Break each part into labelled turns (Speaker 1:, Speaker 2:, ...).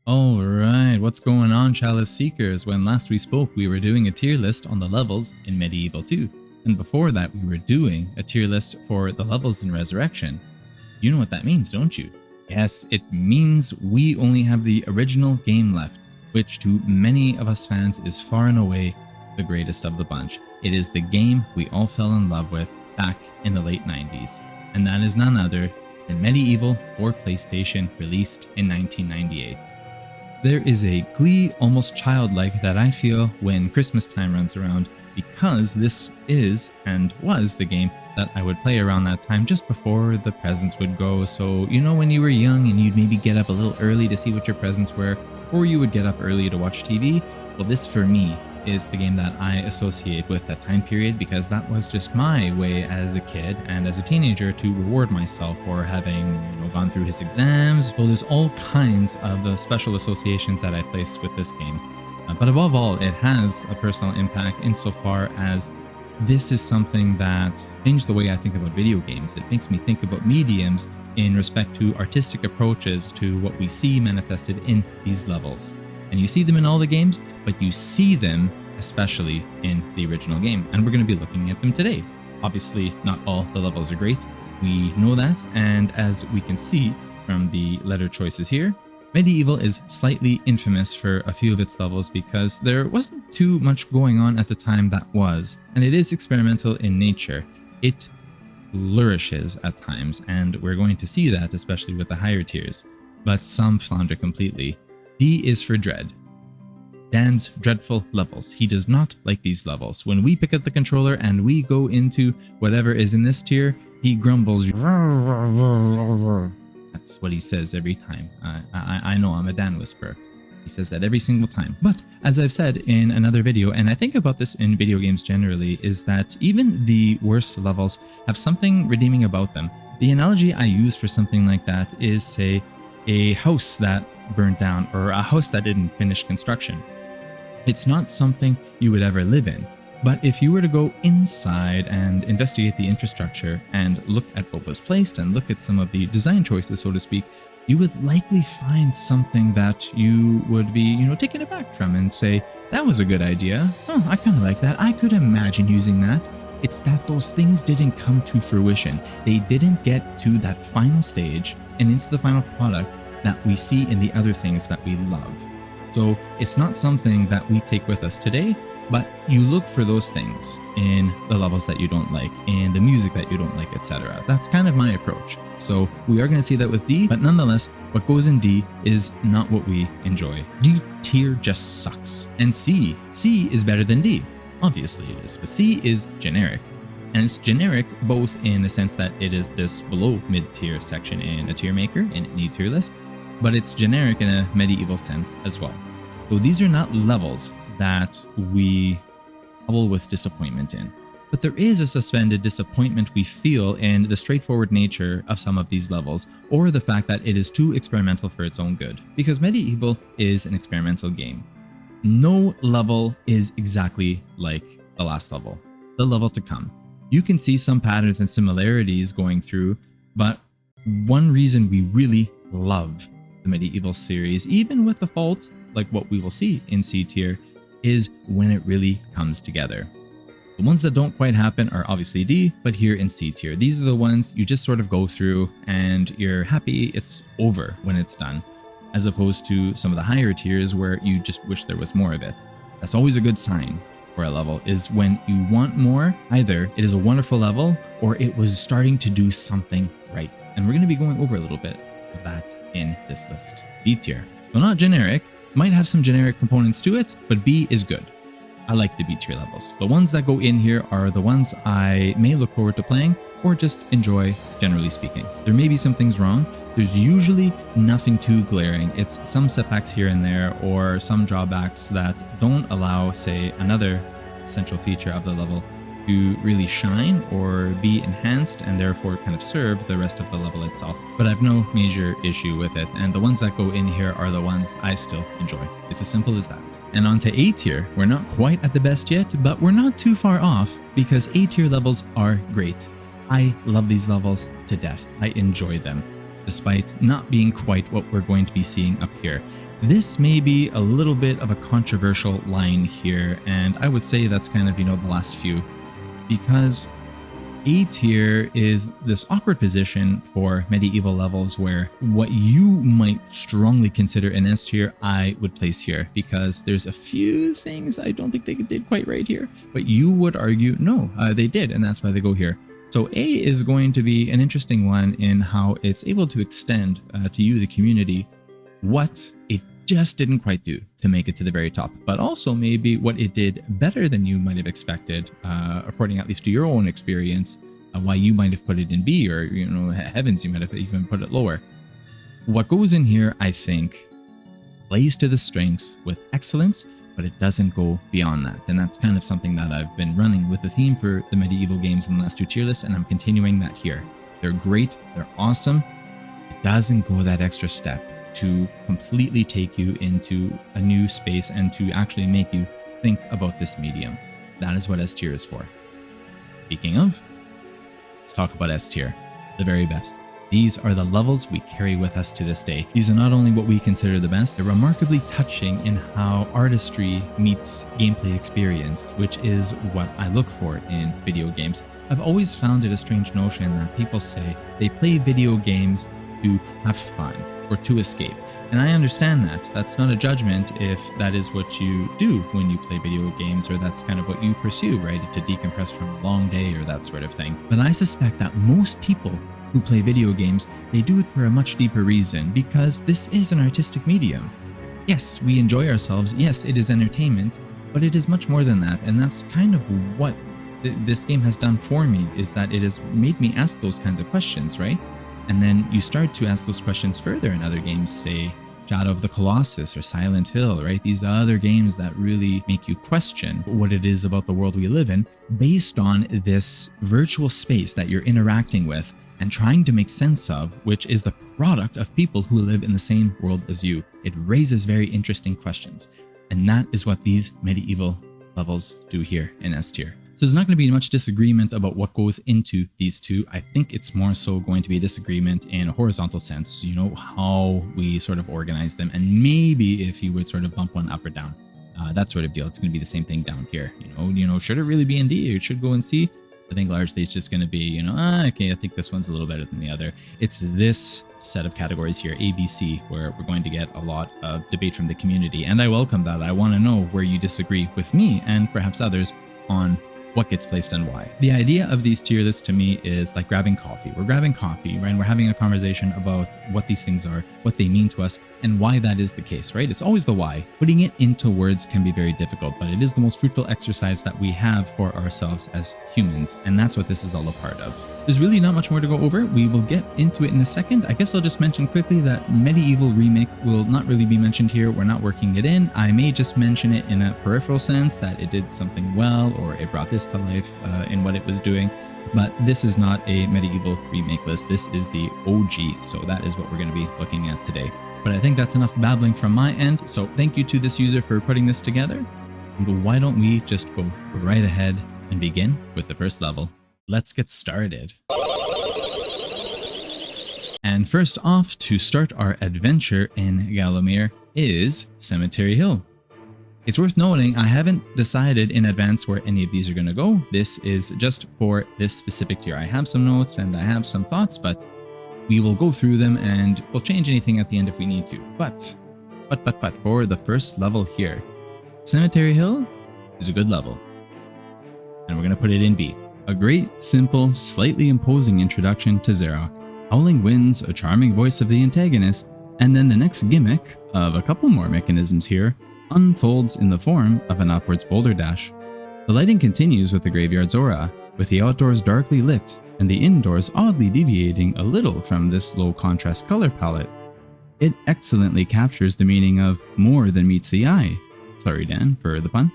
Speaker 1: Alright, what's going on, Chalice Seekers? When last we spoke, we were doing a tier list on the levels in MediEvil 2, and before that we were doing a tier list for the levels in Resurrection. You know what that means, don't you? Yes, it means we only have the original game left, which to many of us fans is far and away the greatest of the bunch. It is the game we all fell in love with back in the late 90s, and that is none other than MediEvil for PlayStation, released in 1998. There is a glee almost childlike that I feel when Christmas time runs around, because this is and was the game that I would play around that time just before the presents would go. So, you know, when you were young and you'd maybe get up a little early to see what your presents were, or you would get up early to watch TV, well, this for me is the game that I associate with that time period, because that was just my way as a kid and as a teenager to reward myself for having, gone through his exams. So there's all kinds of special associations that I place with this game. But above all, it has a personal impact insofar as this is something that changed the way I think about video games. It makes me think about mediums in respect to artistic approaches to what we see manifested in these levels. And you see them in all the games, but you see them especially in the original game. And we're going to be looking at them today. Obviously, not all the levels are great. We know that. And as we can see from the letter choices here, MediEvil is slightly infamous for a few of its levels because there wasn't too much going on at the time that was. And it is experimental in nature. It flourishes at times, and we're going to see that especially with the higher tiers. But some flounder completely. D is for dread. Dan's dreadful levels. He does not like these levels. When we pick up the controller and we go into whatever is in this tier, he grumbles. That's what he says every time. I know I'm a Dan whisperer. He says that every single time. But as I've said in another video, and I think about this in video games generally, is that even the worst levels have something redeeming about them. The analogy I use for something like that is, say, a house that burned down or a house that didn't finish construction. It's not something you would ever live in, but if you were to go inside and investigate the infrastructure and look at what was placed and look at some of the design choices, so to speak, you would likely find something that you would be, taken aback from and say, that was a good idea. Oh, I kind of like that. I could imagine using that. It's that those things didn't come to fruition. They didn't get to that final stage and into the final product that we see in the other things that we love. So it's not something that we take with us today, but you look for those things in the levels that you don't like, in the music that you don't like, etc. That's kind of my approach. So we are going to see that with D, but nonetheless, what goes in D is not what we enjoy. D tier just sucks. And C is better than D. Obviously it is, but C is generic. And it's generic both in the sense that it is this below mid-tier section in a tier maker, in any tier list, but it's generic in a MediEvil sense as well. So these are not levels that we howl with disappointment in, but there is a suspended disappointment we feel in the straightforward nature of some of these levels, or the fact that it is too experimental for its own good, because MediEvil is an experimental game. No level is exactly like the last level, the level to come. You can see some patterns and similarities going through, but one reason we really love the MediEvil series, even with the faults like what we will see in C tier, is when it really comes together. The ones that don't quite happen are obviously D, but here in C tier, these are the ones you just sort of go through and you're happy it's over when it's done, as opposed to some of the higher tiers where you just wish there was more of it. That's always a good sign for a level, is when you want more. Either it is a wonderful level or it was starting to do something right. And we're going to be going over a little bit of that in this list. B tier. So not generic, might have some generic components to it, but B is good. I like the B tier levels. The ones that go in here are the ones I may look forward to playing or just enjoy, generally speaking. There may be some things wrong. There's usually nothing too glaring. It's some setbacks here and there, or some drawbacks that don't allow, say, another essential feature of the level to really shine or be enhanced and therefore kind of serve the rest of the level itself. But I have no major issue with it, and the ones that go in here are the ones I still enjoy. It's as simple as that. And on to A tier. We're not quite at the best yet, but we're not too far off, because A tier levels are great. I love these levels to death. I enjoy them. despite not being quite what we're going to be seeing up here. This may be a little bit of a controversial line here, and I would say that's kind of, the last few, because A tier is this awkward position for MediEvil levels where what you might strongly consider an S tier, I would place here, because there's a few things I don't think they did quite right here, but you would argue, no, they did, and that's why they go here. So A is going to be an interesting one in how it's able to extend to you, the community, what it just didn't quite do to make it to the very top, but also maybe what it did better than you might have expected, according at least to your own experience, why you might have put it in B, or, heavens, you might have even put it lower. What goes in here, I think, plays to the strengths with excellence, but it doesn't go beyond that. And that's kind of something that I've been running with the theme for the MediEvil games in the last two tier lists, and I'm continuing that here. They're great, they're awesome. It doesn't go that extra step to completely take you into a new space and to actually make you think about this medium. That is what S tier is for. Speaking of, let's talk about S tier, the very best. These are the levels we carry with us to this day. These are not only what we consider the best, they're remarkably touching in how artistry meets gameplay experience, which is what I look for in video games. I've always found it a strange notion that people say they play video games to have fun or to escape. And I understand that. That's not a judgment if that is what you do when you play video games, or that's kind of what you pursue, right? To decompress from a long day or that sort of thing. But I suspect that most people who play video games, they do it for a much deeper reason, because this is an artistic medium. Yes, we enjoy ourselves. Yes, it is entertainment, but it is much more than that. And that's kind of what this game has done for me, is that it has made me ask those kinds of questions, right? And then you start to ask those questions further in other games, say Shadow of the Colossus or Silent Hill, right? These other games that really make you question what it is about the world we live in, based on this virtual space that you're interacting with and trying to make sense of, which is the product of people who live in the same world as you. It raises very interesting questions. And that is what these MediEvil levels do here in S tier. So there's not going to be much disagreement about what goes into these two. I think it's more so going to be a disagreement in a horizontal sense, how we sort of organize them, and maybe if you would sort of bump one up or down, that sort of deal. It's going to be the same thing down here. Should it really be in D, or it should go in C? I think largely it's just going to be, okay, I think this one's a little better than the other. It's this set of categories here, A, B, C, where we're going to get a lot of debate from the community, and I welcome that. I want to know where you disagree with me and perhaps others on what gets placed and why. The idea of these tier lists to me is like grabbing coffee. We're grabbing coffee, right? And we're having a conversation about what these things are, what they mean to us, and why that is the case, right? It's always the why. Putting it into words can be very difficult, but it is the most fruitful exercise that we have for ourselves as humans, and that's what this is all a part of. There's really not much more to go over. We will get into it in a second. I guess I'll just mention quickly that MediEvil Remake will not really be mentioned here. We're not working it in. I may just mention it in a peripheral sense, that it did something well, or it brought this to life in what it was doing. But this is not a MediEvil Remake list. This is the OG. So that is what we're going to be looking at today. But I think that's enough babbling from my end. So thank you to this user for putting this together. And why don't we just go right ahead and begin with the first level. Let's get started. And first off, to start our adventure in Gallowmere is Cemetery Hill. It's worth noting, I haven't decided in advance where any of these are going to go. This is just for this specific tier. I have some notes and I have some thoughts, but we will go through them and we'll change anything at the end if we need to. But for the first level here, Cemetery Hill is a good level. And we're going to put it in B. A great, simple, slightly imposing introduction to Xerox. Howling winds, a charming voice of the antagonist, and then the next gimmick, of a couple more mechanisms here, unfolds in the form of an upwards boulder dash. The lighting continues with the graveyard's aura, with the outdoors darkly lit, and the indoors oddly deviating a little from this low contrast color palette. It excellently captures the meaning of more than meets the eye. Sorry Dan for the pun.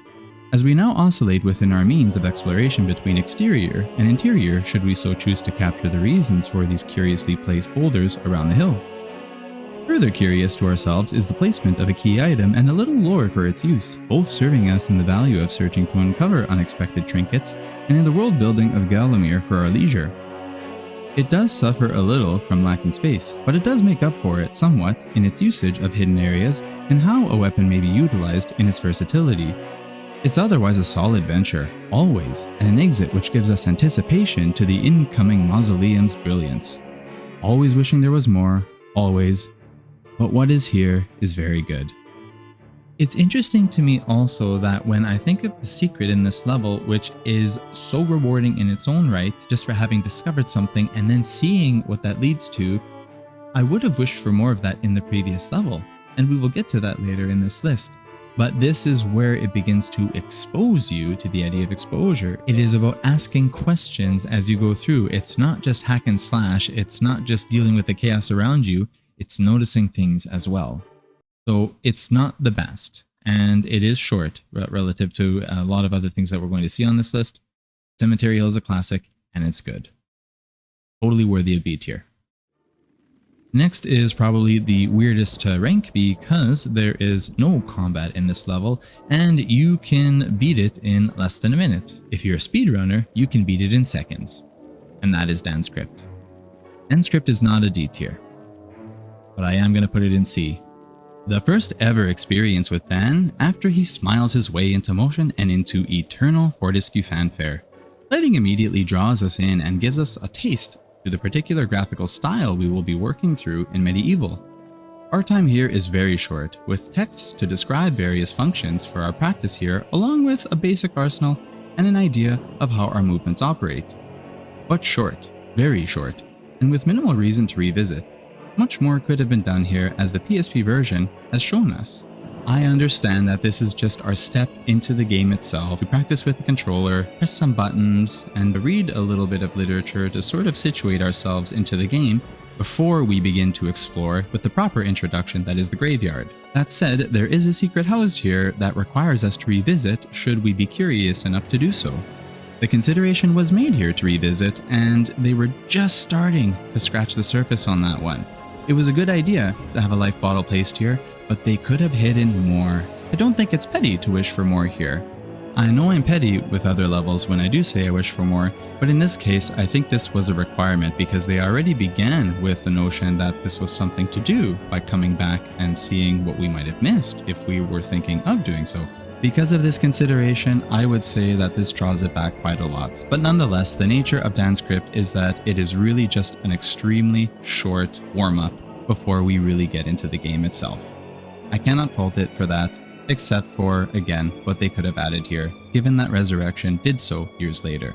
Speaker 1: As we now oscillate within our means of exploration between exterior and interior, should we so choose to capture the reasons for these curiously placed boulders around the hill. Further curious to ourselves is the placement of a key item and a little lore for its use, both serving us in the value of searching to uncover unexpected trinkets and in the world building of Gallowmere for our leisure. It does suffer a little from lacking space, but it does make up for it somewhat in its usage of hidden areas and how a weapon may be utilized in its versatility. It's otherwise a solid venture, always, and an exit which gives us anticipation to the incoming mausoleum's brilliance. Always wishing there was more, always, but what is here is very good. It's interesting to me also that when I think of the secret in this level, which is so rewarding in its own right, just for having discovered something and then seeing what that leads to, I would have wished for more of that in the previous level, and we will get to that later in this list. But this is where it begins to expose you to the idea of exposure. It is about asking questions as you go through. It's not just hack and slash, it's not just dealing with the chaos around you, it's noticing things as well. So it's not the best, and it is short relative to a lot of other things that we're going to see on this list. Cemetery Hill is a classic, and it's good. Totally worthy of B tier. Next is probably the weirdest to rank because there is no combat in this level, and you can beat it in less than a minute. If you're a speedrunner, you can beat it in seconds, and that is Dan's Crypt. Dan's Crypt is not a D tier, but I am going to put it in C. The first ever experience with Dan after he smiles his way into motion and into eternal Fortesque fanfare. Lighting immediately draws us in and gives us a taste to the particular graphical style we will be working through in MediEvil. Our time here is very short, with texts to describe various functions for our practice here, along with a basic arsenal and an idea of how our movements operate. But short, very short, and with minimal reason to revisit. Much more could have been done here as the PSP version has shown us. I understand that this is just our step into the game itself. We practice with the controller, press some buttons, and read a little bit of literature to sort of situate ourselves into the game before we begin to explore with the proper introduction that is the graveyard. That said, there is a secret house here that requires us to revisit should we be curious enough to do so. The consideration was made here to revisit, and they were just starting to scratch the surface on that one. It was a good idea to have a life bottle placed here, but they could have hidden more. I don't think it's petty to wish for more here. I know I'm petty with other levels when I do say I wish for more, but in this case I think this was a requirement because they already began with the notion that this was something to do by coming back and seeing what we might have missed if we were thinking of doing so. Because of this consideration, I would say that this draws it back quite a lot. But nonetheless, the nature of Dan's Crypt is that it is really just an extremely short warm-up before we really get into the game itself. I cannot fault it for that, except for, again, what they could have added here, given that Resurrection did so years later.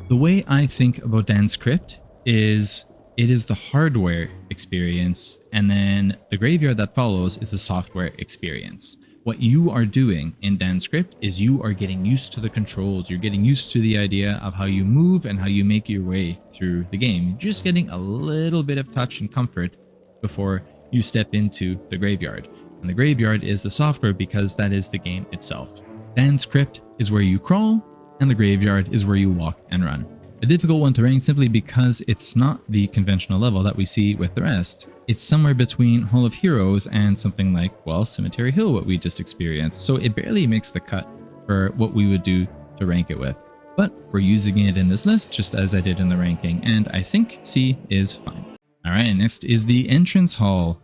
Speaker 1: The way I think about Dan's Crypt is it is the hardware experience, and then the graveyard that follows is the software experience. What you are doing in Dan's Crypt is you are getting used to the controls, you're getting used to the idea of how you move and how you make your way through the game. You're just getting a little bit of touch and comfort before you step into the graveyard. And the graveyard is the software because that is the game itself. Dan's Crypt is where you crawl, and the graveyard is where you walk and run. A difficult one to rank simply because it's not the conventional level that we see with the rest. It's somewhere between Hall of Heroes and something like, well, Cemetery Hill, what we just experienced. So it barely makes the cut for what we would do to rank it with. But we're using it in this list just as I did in the ranking, and I think C is fine. Alright, next is the entrance hall.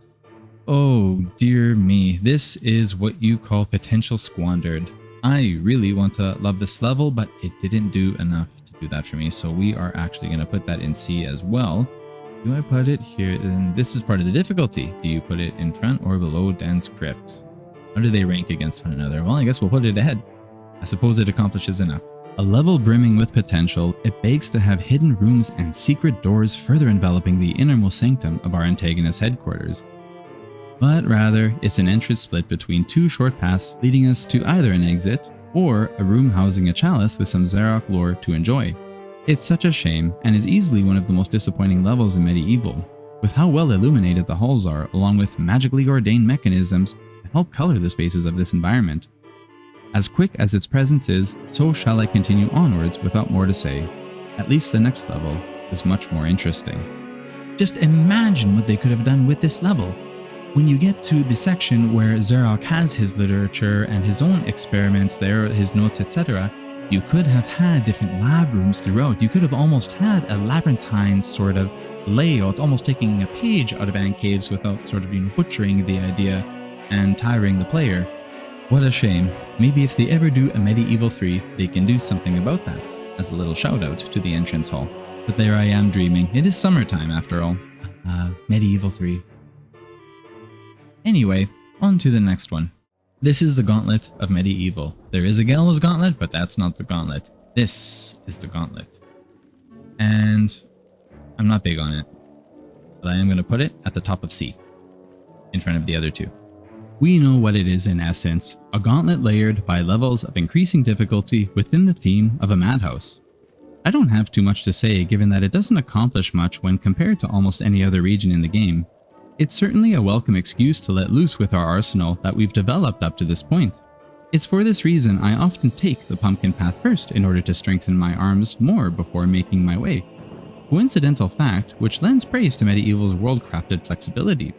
Speaker 1: Oh dear me, this is what you call potential squandered. I really want to love this level, but it didn't do enough to do that for me, so we are actually going to put that in C as well. Do I put it here? And this is part of the difficulty. Do you put it in front or below Dan's Crypt? How do they rank against one another? Well, I guess we'll put it ahead. I suppose it accomplishes enough. A level brimming with potential, it begs to have hidden rooms and secret doors further enveloping the innermost sanctum of our antagonist's headquarters. But rather, it's an entrance split between two short paths leading us to either an exit or a room housing a chalice with some Zarok lore to enjoy. It's such a shame, and is easily one of the most disappointing levels in MediEvil, with how well illuminated the halls are, along with magically ordained mechanisms to help color the spaces of this environment. As quick as its presence is, so shall I continue onwards without more to say. At least the next level is much more interesting. Just imagine what they could have done with this level. When you get to the section where Zarok has his literature and his own experiments there, his notes, etc., You could have had different lab rooms throughout. You could have almost had a labyrinthine sort of layout, almost taking a page out of Ant Caves without sort of, butchering the idea and tiring the player. What a shame. Maybe if they ever do a MediEvil 3, they can do something about that, as a little shout out to the entrance hall. But there I am dreaming. It is summertime after all. MediEvil 3. Anyway, on to the next one. This is the Gauntlet of MediEvil. There is a Gallows Gauntlet, but that's not the Gauntlet. This is the Gauntlet. And I'm not big on it, but I am going to put it at the top of C, in front of the other two. We know what it is in essence, a gauntlet layered by levels of increasing difficulty within the theme of a madhouse. I don't have too much to say given that it doesn't accomplish much when compared to almost any other region in the game. It's certainly a welcome excuse to let loose with our arsenal that we've developed up to this point. It's for this reason I often take the pumpkin path first in order to strengthen my arms more before making my way. Coincidental fact which lends praise to MediEvil's world-crafted flexibility.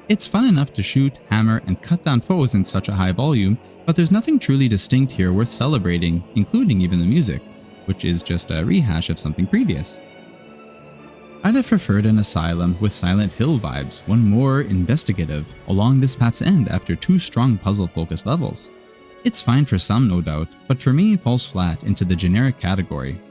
Speaker 1: It's fun enough to shoot, hammer, and cut down foes in such a high volume, but there's nothing truly distinct here worth celebrating, including even the music, which is just a rehash of something previous. I'd have preferred an asylum with Silent Hill vibes, one more investigative, along this path's end after 2 strong puzzle-focused levels. It's fine for some, no doubt, but for me falls flat into the generic category.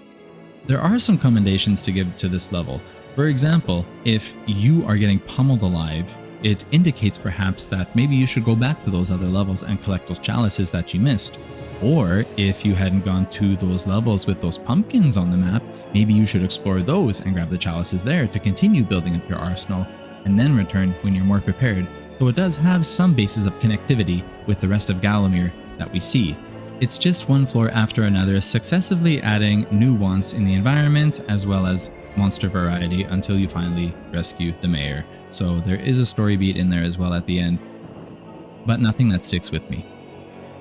Speaker 1: There are some commendations to give to this level. For example, if you are getting pummeled alive, it indicates perhaps that maybe you should go back to those other levels and collect those chalices that you missed. Or if you hadn't gone to those levels with those pumpkins on the map, maybe you should explore those and grab the chalices there to continue building up your arsenal and then return when you're more prepared. So it does have some basis of connectivity with the rest of Gallowmere that we see. It's just one floor after another, successively adding new wants in the environment as well as monster variety until you finally rescue the mayor. So there is a story beat in there as well at the end, but nothing that sticks with me.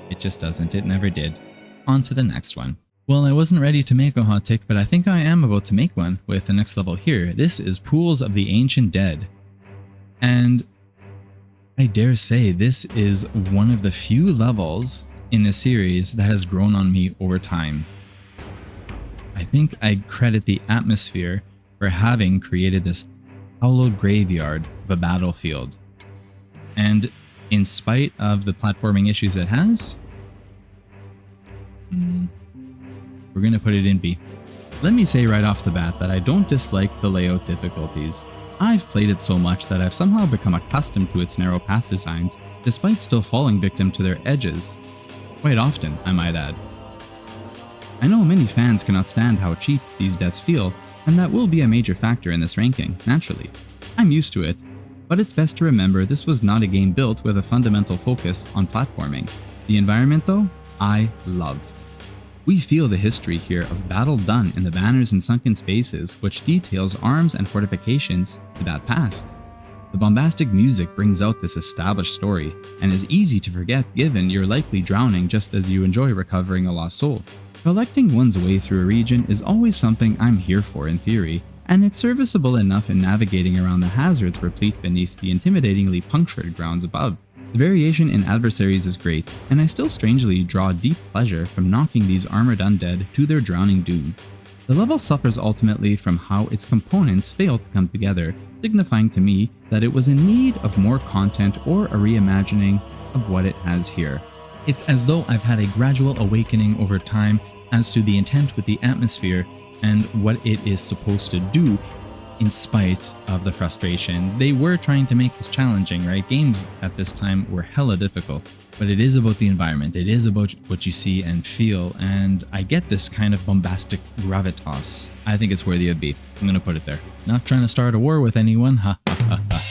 Speaker 1: It just doesn't. It never did. On to the next one. Well, I wasn't ready to make a hot take, but I think I am about to make one with the next level here. This is Pools of the Ancient Dead. And I dare say this is one of the few levels in the series that has grown on me over time. I think I credit the atmosphere for having created this hallowed graveyard of a battlefield. And in spite of the platforming issues it has, we're going to put it in B. Let me say right off the bat that I don't dislike the layout difficulties. I've played it so much that I've somehow become accustomed to its narrow path designs, despite still falling victim to their edges. Quite often, I might add. I know many fans cannot stand how cheap these deaths feel, and that will be a major factor in this ranking, naturally. I'm used to it, but it's best to remember this was not a game built with a fundamental focus on platforming. The environment, though, I love. We feel the history here of battle done in the banners and sunken spaces, which details arms and fortifications to that past. The bombastic music brings out this established story, and is easy to forget given you're likely drowning just as you enjoy recovering a lost soul. Collecting one's way through a region is always something I'm here for in theory, and it's serviceable enough in navigating around the hazards replete beneath the intimidatingly punctured grounds above. The variation in adversaries is great, and I still strangely draw deep pleasure from knocking these armored undead to their drowning doom. The level suffers ultimately from how its components fail to come together, signifying to me that it was in need of more content or a reimagining of what it has here. It's as though I've had a gradual awakening over time as to the intent with the atmosphere and what it is supposed to do in spite of the frustration. They were trying to make this challenging, right? Games at this time were hella difficult, but it is about the environment. It is about what you see and feel, and I get this kind of bombastic gravitas. I think it's worthy of B. I'm gonna put it there. Not trying to start a war with anyone, ha ha ha ha.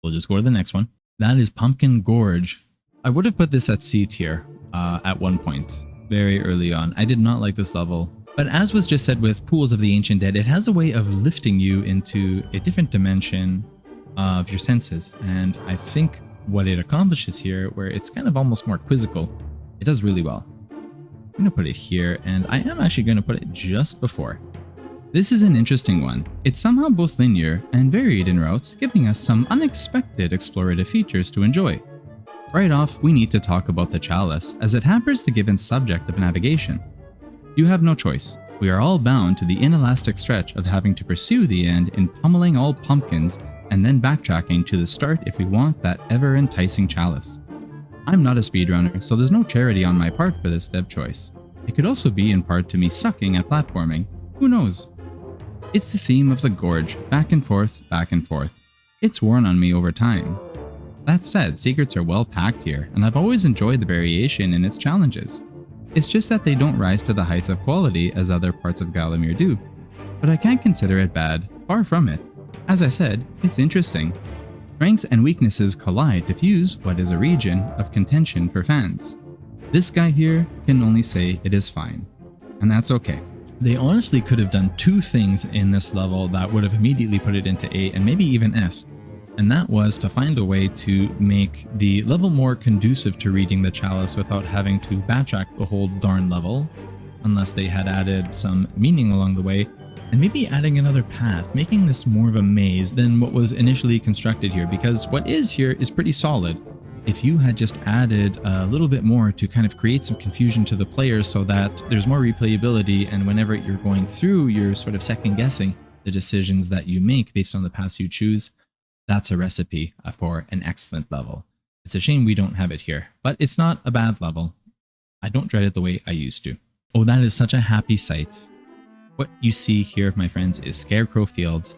Speaker 1: We'll just go to the next one. That is Pumpkin Gorge. I would have put this at C tier at one point, very early on. I did not like this level. But as was just said with Pools of the Ancient Dead, it has a way of lifting you into a different dimension of your senses. And I think what it accomplishes here, where it's kind of almost more quizzical, it does really well. I'm going to put it here, and I am actually going to put it just before. This is an interesting one. It's somehow both linear and varied in routes, giving us some unexpected explorative features to enjoy. Right off, we need to talk about the chalice, as it hampers the given subject of navigation. You have no choice. We are all bound to the inelastic stretch of having to pursue the end in pummeling all pumpkins and then backtracking to the start if we want that ever-enticing chalice. I'm not a speedrunner, so there's no charity on my part for this dev choice. It could also be in part to me sucking at platforming. Who knows? It's the theme of the gorge, back and forth, back and forth. It's worn on me over time. That said, secrets are well packed here, and I've always enjoyed the variation in its challenges. It's just that they don't rise to the heights of quality as other parts of Gallowmere do. But I can't consider it bad, far from it. As I said, it's interesting. Strengths and weaknesses collide to fuse what is a region of contention for fans. This guy here can only say it is fine, and that's okay. They honestly could have done two things in this level that would have immediately put it into A and maybe even S. And that was to find a way to make the level more conducive to reading the chalice without having to backtrack the whole darn level, unless they had added some meaning along the way, and maybe adding another path, making this more of a maze than what was initially constructed here, because what is here is pretty solid. If you had just added a little bit more to kind of create some confusion to the players so that there's more replayability, and whenever you're going through, you're sort of second guessing the decisions that you make based on the paths you choose, that's a recipe for an excellent level. It's a shame we don't have it here, but it's not a bad level. I don't dread it the way I used to. Oh, that is such a happy sight. What you see here, my friends, is Scarecrow Fields,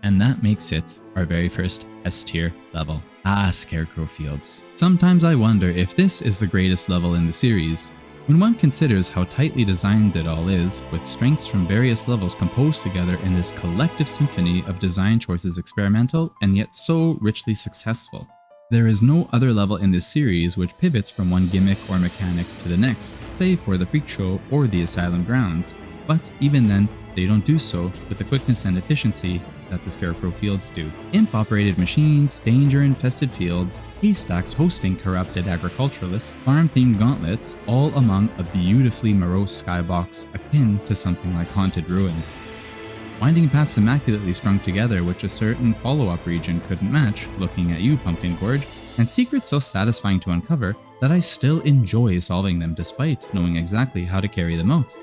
Speaker 1: and that makes it our very first S-tier level. Ah, Scarecrow Fields. Sometimes I wonder if this is the greatest level in the series. When one considers how tightly designed it all is, with strengths from various levels composed together in this collective symphony of design choices experimental and yet so richly successful. There is no other level in this series which pivots from one gimmick or mechanic to the next, save for the Freak Show or the Asylum grounds, but even then, they don't do so with the quickness and efficiency that the Scarecrow Fields do. Imp-operated machines, danger-infested fields, haystacks hosting corrupted agriculturalists, farm-themed gauntlets, all among a beautifully morose skybox akin to something like haunted ruins. Winding paths immaculately strung together which a certain follow-up region couldn't match, looking at you, Pumpkin Gorge, and secrets so satisfying to uncover that I still enjoy solving them despite knowing exactly how to carry them out.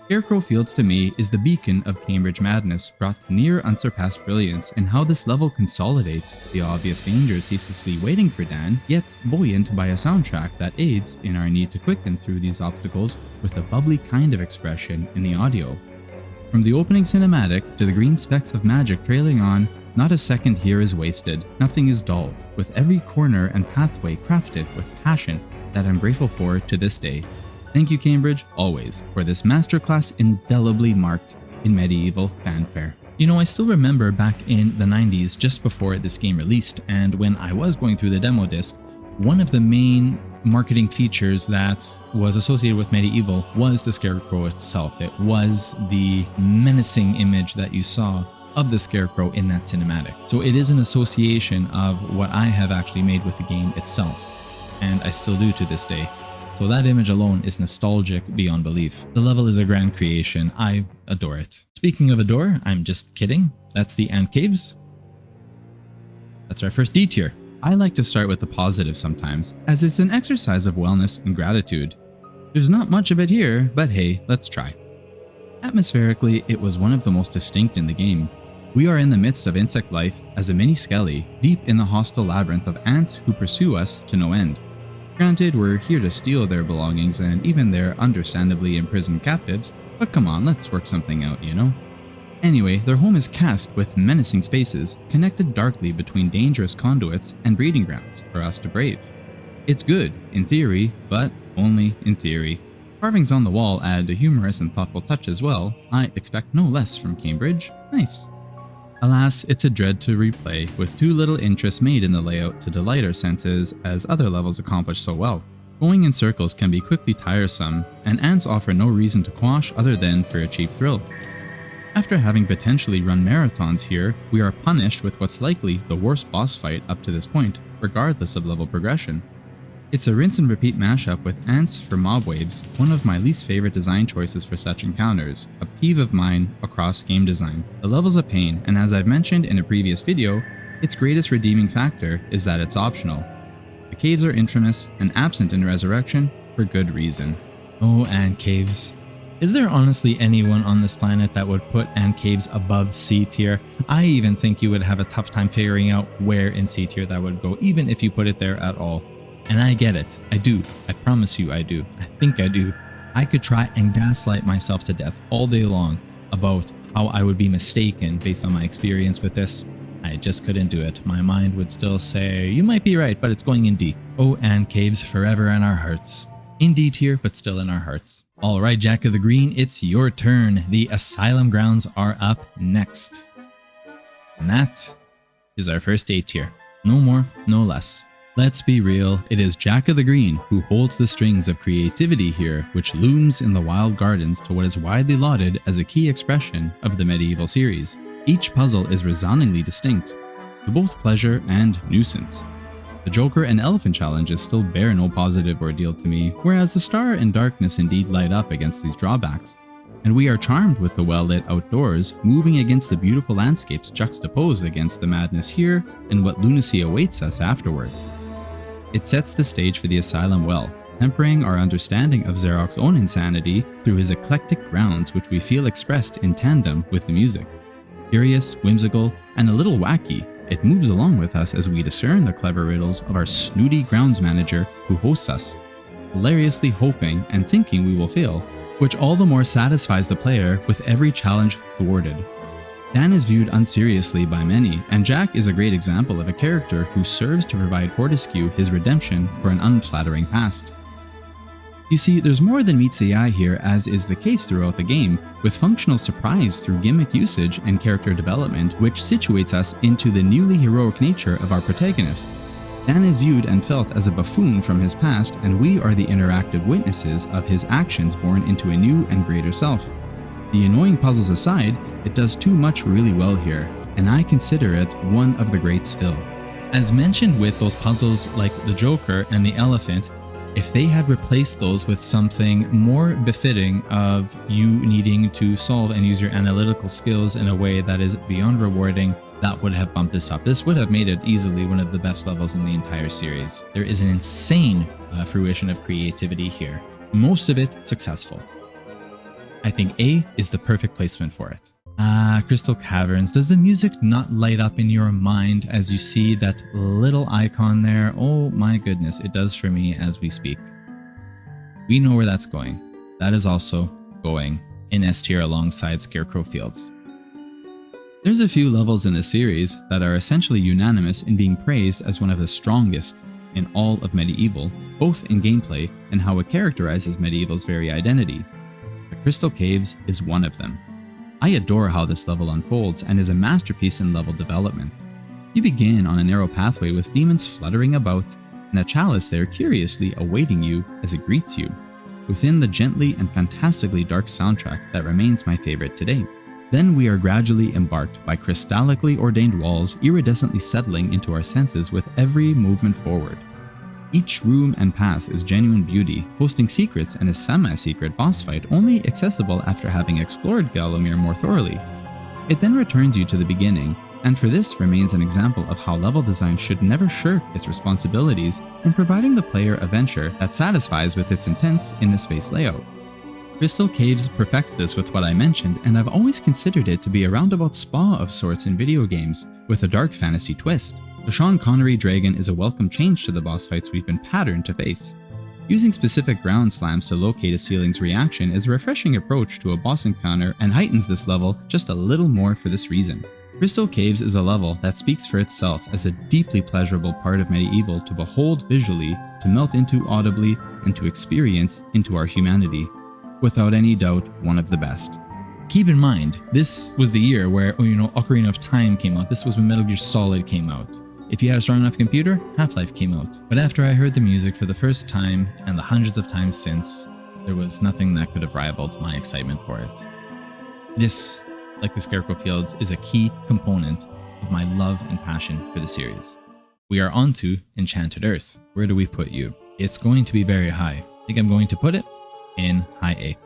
Speaker 1: Scarecrow Fields to me is the beacon of Cambridge madness brought to near unsurpassed brilliance in how this level consolidates the obvious dangers ceaselessly waiting for Dan, yet buoyant by a soundtrack that aids in our need to quicken through these obstacles with a bubbly kind of expression in the audio. From the opening cinematic to the green specks of magic trailing on, not a second here is wasted, nothing is dull, with every corner and pathway crafted with passion that I'm grateful for to this day. Thank you, Cambridge, always, for this masterclass indelibly marked in MediEvil fanfare. You know, I still remember back in the 90s, just before this game released, and when I was going through the demo disc, one of the main marketing features that was associated with MediEvil was the Scarecrow itself. It was the menacing image that you saw of the Scarecrow in that cinematic. So it is an association of what I have actually made with the game itself, and I still do to this day. So that image alone is nostalgic beyond belief. The level is a grand creation. I adore it. Speaking of adore, I'm just kidding. That's the Ant Caves. That's our first D tier. I like to start with the positive sometimes, as it's an exercise of wellness and gratitude. There's not much of it here, but hey, let's try. Atmospherically, it was one of the most distinct in the game. We are in the midst of insect life as a mini skelly, deep in the hostile labyrinth of ants who pursue us to no end. Granted, we're here to steal their belongings and even their understandably imprisoned captives, but come on, let's work something out, you know? Anyway, their home is cast with menacing spaces, connected darkly between dangerous conduits and breeding grounds for us to brave. It's good, in theory, but only in theory. Carvings on the wall add a humorous and thoughtful touch as well. I expect no less from Cambridge. Nice. Alas, it's a dread to replay, with too little interest made in the layout to delight our senses as other levels accomplish so well. Going in circles can be quickly tiresome, and ants offer no reason to quash other than for a cheap thrill. After having potentially run marathons here, we are punished with what's likely the worst boss fight up to this point, regardless of level progression. It's a rinse and repeat mashup with ants for mob waves, one of my least favorite design choices for such encounters, a peeve of mine across game design. The level's a pain, and as I've mentioned in a previous video, its greatest redeeming factor is that it's optional.
Speaker 2: caves are infamous and absent in Resurrection for good reason.
Speaker 1: Oh, ant caves. Is there honestly anyone on this planet that would put ant caves above C tier? I even think you would have a tough time figuring out where in C tier that would go, even if you put it there at all. And I get it. I do. I promise you I do. I think I do. I could try and gaslight myself to death all day long about how I would be mistaken based on my experience with this. I just couldn't do it. My mind would still say, you might be right, but it's going in D. Oh, ant caves forever in our hearts. In D tier, but still in our hearts. Alright, Jack of the Green, it's your turn. The Asylum Grounds are up next. And that is our first A tier. No more, no less. Let's be real, it is Jack of the Green who holds the strings of creativity here, which looms in the wild gardens to what is widely lauded as a key expression of the MediEvil series. Each puzzle is resoundingly distinct, to both pleasure and nuisance. The Joker and Elephant challenges still bear no positive ordeal to me, whereas the Star and Darkness indeed light up against these drawbacks. And we are charmed with the well-lit outdoors, moving against the beautiful landscapes juxtaposed against the madness here and what lunacy awaits us afterward. It sets the stage for the Asylum well, tempering our understanding of Zarok's own insanity through his eclectic grounds, which we feel expressed in tandem with the music. Curious, whimsical, and a little wacky, it moves along with us as we discern the clever riddles of our snooty grounds manager who hosts us, hilariously hoping and thinking we will fail, which all the more satisfies the player with every challenge thwarted. Dan is viewed unseriously by many, and Jack is a great example of a character who serves to provide Fortesque his redemption for an unflattering past. You see, there's more than meets the eye here, as is the case throughout the game, with functional surprise through gimmick usage and character development, which situates us into the newly heroic nature of our protagonist. Dan is viewed and felt as a buffoon from his past, and we are the interactive witnesses of his actions born into a new and greater self. The annoying puzzles aside, it does too much really well here, and I consider it one of the greats still. As mentioned with those puzzles like the Joker and the Elephant, if they had replaced those with something more befitting of you needing to solve and use your analytical skills in a way that is beyond rewarding, that would have bumped this up. This would have made it easily one of the best levels in the entire series. There is an insane fruition of creativity here, most of it successful. I think A is the perfect placement for it. Crystal Caverns. Does the music not light up in your mind as you see that little icon there? Oh my goodness, it does for me as we speak. We know where that's going. That is also going in S tier alongside Scarecrow Fields. There's a few levels in the series that are essentially unanimous in being praised as one of the strongest in all of MediEvil, both in gameplay and how it characterizes MediEvil's very identity. The Crystal Caves is one of them. I adore how this level unfolds and is a masterpiece in level development. You begin on a narrow pathway with demons fluttering about, and a chalice there curiously awaiting you as it greets you, within the gently and fantastically dark soundtrack that remains my favorite to date. Then we are gradually embarked by crystallically ordained walls iridescently settling into our senses with every movement forward. Each room and path is genuine beauty, hosting secrets and a semi-secret boss fight only accessible after having explored Gallowmere more thoroughly. It then returns you to the beginning, and for this remains an example of how level design should never shirk its responsibilities in providing the player a venture that satisfies with its intents in the space layout. Crystal Caves perfects this with what I mentioned, and I've always considered it to be a roundabout spa of sorts in video games, with a dark fantasy twist. The Sean Connery dragon is a welcome change to the boss fights we've been patterned to face. Using specific ground slams to locate a ceiling's reaction is a refreshing approach to a boss encounter and heightens this level just a little more for this reason. Crystal Caves is a level that speaks for itself as a deeply pleasurable part of MediEvil to behold visually, to melt into audibly, and to experience into our humanity. Without any doubt, one of the best. Keep in mind, this was the year where, Ocarina of Time came out. This was when Metal Gear Solid came out. If you had a strong enough computer, Half-Life came out. But after I heard the music for the first time, and the hundreds of times since, there was nothing that could have rivaled my excitement for it. This, like the Scarecrow Fields, is a key component of my love and passion for the series. We are on to Enchanted Earth. Where do we put you? It's going to be very high. I think I'm going to put it in high A.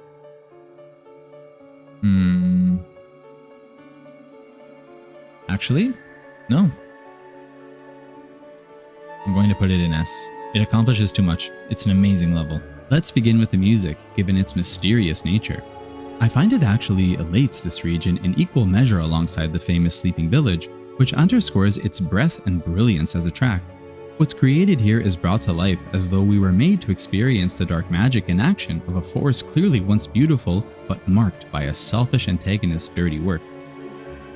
Speaker 1: Actually, no. I'm going to put it in S. It accomplishes too much. It's an amazing level.
Speaker 2: Let's begin with the music, given its mysterious nature. I find it actually elates this region in equal measure alongside the famous Sleeping Village, which underscores its breadth and brilliance as a track. What's created here is brought to life as though we were made to experience the dark magic in action of a forest clearly once beautiful, but marked by a selfish antagonist's dirty work.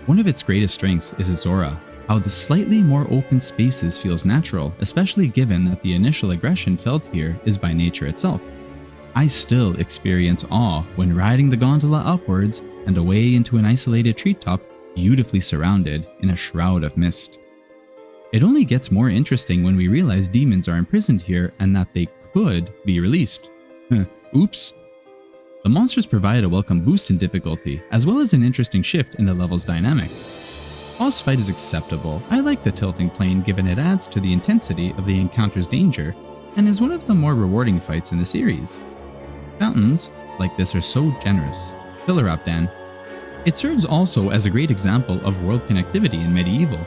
Speaker 2: One of its greatest strengths is its aura, how the slightly more open spaces feels natural, especially given that the initial aggression felt here is by nature itself. I still experience awe when riding the gondola upwards and away into an isolated treetop beautifully surrounded in a shroud of mist. It only gets more interesting when we realize demons are imprisoned here and that they could be released. Oops. The monsters provide a welcome boost in difficulty, as well as an interesting shift in the level's dynamic. Boss fight is acceptable. I like the tilting plane given it adds to the intensity of the encounter's danger, and is one of the more rewarding fights in the series. Fountains like this are so generous. Fill her up, Dan. It serves also as a great example of world connectivity in MediEvil.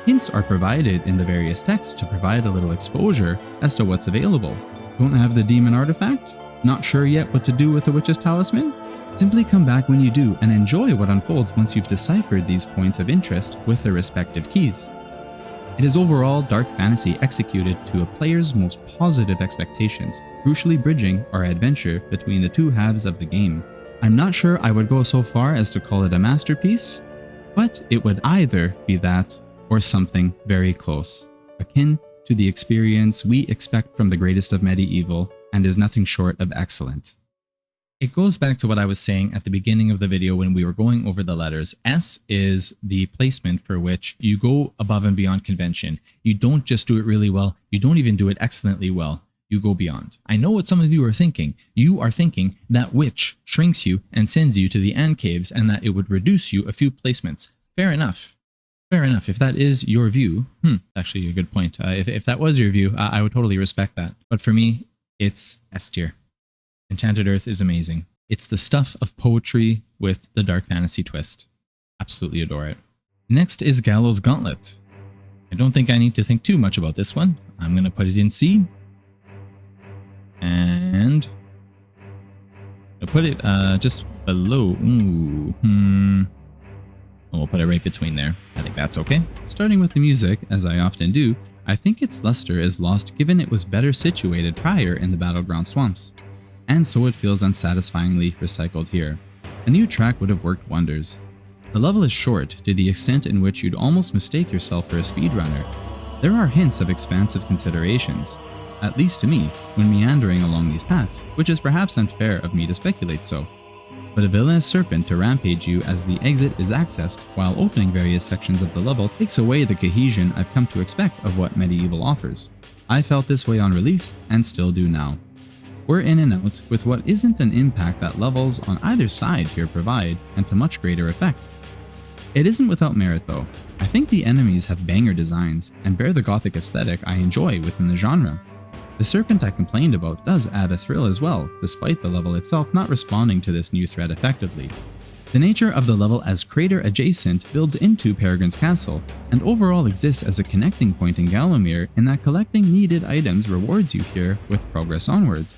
Speaker 2: Hints are provided in the various texts to provide a little exposure as to what's available. Don't have the demon artifact? Not sure yet what to do with the witch's talisman? Simply come back when you do and enjoy what unfolds once you've deciphered these points of interest with their respective keys. It is overall dark fantasy executed to a player's most positive expectations, crucially bridging our adventure between the two halves of the game. I'm not sure I would go so far as to call it a masterpiece, but it would either be that or something very close, akin to the experience we expect from the greatest of MediEvil, and is nothing short of excellent.
Speaker 1: It goes back to what I was saying at the beginning of the video when we were going over the letters. S is the placement for which you go above and beyond convention. You don't just do it really well, you don't even do it excellently well. You go beyond. I know what some of you are thinking. You are thinking that witch shrinks you and sends you to the ant caves and that it would reduce you a few placements. Fair enough. Fair enough. If that is your view, actually a good point. If that was your view, I would totally respect that. But for me, it's S tier. Enchanted Earth is amazing. It's the stuff of poetry with the dark fantasy twist. Absolutely adore it. Next is Gallows Gauntlet. I don't think I need to think too much about this one. I'm going to put it in C. And I'll put it just below. We'll put it right between there. I think that's okay. Starting with the music, as I often do, I think its luster is lost given it was better situated prior in the Battleground Swamps. And so it feels unsatisfyingly recycled here. A new track would have worked wonders. The level is short to the extent in which you'd almost mistake yourself for a speedrunner. There are hints of expansive considerations, at least to me, when meandering along these paths, which is perhaps unfair of me to speculate so. But a villainous serpent to rampage you as the exit is accessed while opening various sections of the level takes away the cohesion I've come to expect of what MediEvil offers. I felt this way on release, and still do now. We're in and out with what isn't an impact that levels on either side here provide, and to much greater effect. It isn't without merit though. I think the enemies have banger designs, and bear the gothic aesthetic I enjoy within the genre. The serpent I complained about does add a thrill as well, despite the level itself not responding to this new threat effectively. The nature of the level as crater adjacent builds into Peregrine's Castle, and overall exists as a connecting point in Gallowmere in that collecting needed items rewards you here with progress onwards.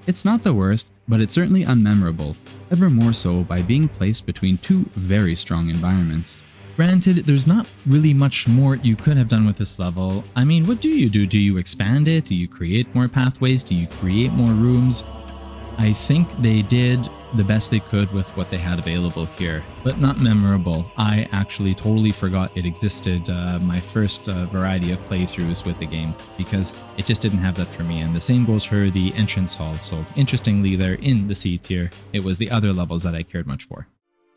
Speaker 1: It's not the worst, but it's certainly unmemorable, ever more so by being placed between two very strong environments. Granted, there's not really much more you could have done with this level. I mean, what do? Do you expand it? Do you create more pathways? Do you create more rooms? I think they did the best they could with what they had available here, but not memorable. I actually totally forgot it existed my first variety of playthroughs with the game, because it just didn't have that for me, and the same goes for the entrance hall. So interestingly, they're in the C tier. It was the other levels that I cared much for.